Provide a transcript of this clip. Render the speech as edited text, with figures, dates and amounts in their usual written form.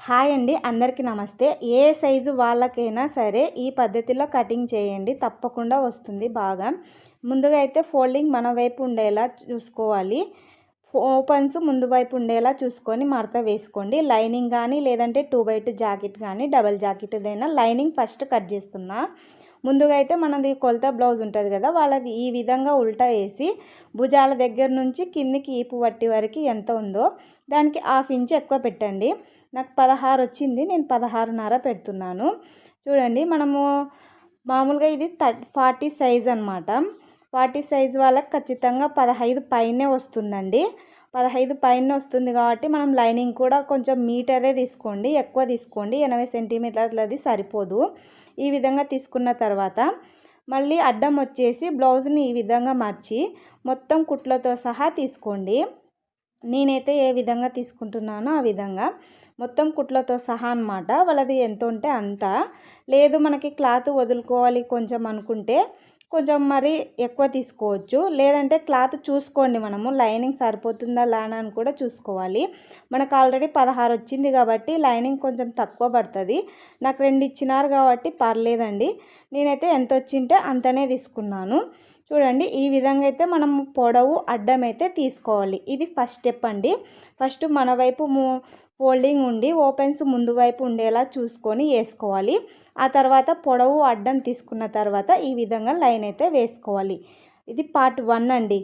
Hi అండి, అందరికీ నమస్తే. ఏ సైజు వాళ్ళకైనా సరే ఈ పద్ధతిలో కటింగ్ చేయండి, తప్పకుండా వస్తుంది బాగా. ముందుగా అయితే ఫోల్డింగ్ మన వైపు ఉండేలా చూసుకోవాలి. ఓపెన్స్ ముందు వైపు ఉండేలా చూసుకొని మడత వేసుకోండి. లైనింగ్ కానీ లేదంటే 2x2 జాకెట్ కానీ డబల్ జాకెట్దైనా లైనింగ్ ఫస్ట్ కట్ చేస్తున్నా. ముందుగా అయితే మనది కొలత బ్లౌజ్ ఉంటుంది కదా, వాళ్ళది ఈ విధంగా ఉల్టా వేసి భుజాల దగ్గర నుంచి కిందికి ఈపు పట్టి వరకు ఎంత ఉందో దానికి 1/2 ఇంచ్ ఎక్కువ పెట్టండి. నాకు 16 వచ్చింది, నేను 16.5 పెడుతున్నాను. చూడండి, మనము మామూలుగా ఇది 40 సైజ్ అనమాట. 40 సైజ్ వాళ్ళకి ఖచ్చితంగా 15 పైనే వస్తుందండి. 15 పైన వస్తుంది కాబట్టి మనం లైనింగ్ కూడా కొంచెం మీటరే తీసుకోండి, ఎక్కువ తీసుకోండి. 80 సెంటీమీటర్లది సరిపోదు. ఈ విధంగా తీసుకున్న తర్వాత మళ్ళీ అడ్డం వచ్చేసి బ్లౌజ్ని ఈ విధంగా మార్చి మొత్తం కుట్లతో సహా తీసుకోండి. నేనైతే ఏ విధంగా తీసుకుంటున్నానో ఆ విధంగా మొత్తం కుట్లతో సహా అనమాట. వాళ్ళది ఎంత ఉంటే అంత. లేదు మనకి క్లాత్ వదులుకోవాలి కొంచెం అనుకుంటే కొంచెం మరి ఎక్కువ తీసుకోవచ్చు. లేదంటే క్లాత్ చూసుకోండి, మనము లైనింగ్ సరిపోతుందా లానా అని కూడా చూసుకోవాలి. మనకు ఆల్రెడీ 16 వచ్చింది కాబట్టి లైనింగ్ కొంచెం తక్కువ పడుతుంది. నాకు 2 ఇచ్చినారు కాబట్టి పర్లేదండి. నేనైతే ఎంత వచ్చింటే అంతనే తీసుకున్నాను. చూడండి, ఈ విధంగా అయితే మనం పొడవు అడ్డం అయితే తీసుకోవాలి. ఇది ఫస్ట్ స్టెప్ అండి. ఫస్ట్ మన వైపు ఫోల్డింగ్ ఉండి ఓపెన్స్ ముందు వైపు ఉండేలా చూసుకొని వేసుకోవాలి. ఆ తర్వాత పొడవు అడ్డం తీసుకున్న తర్వాత ఈ విధంగా లైన్ అయితే వేసుకోవాలి. ఇది పార్ట్ 1 అండి.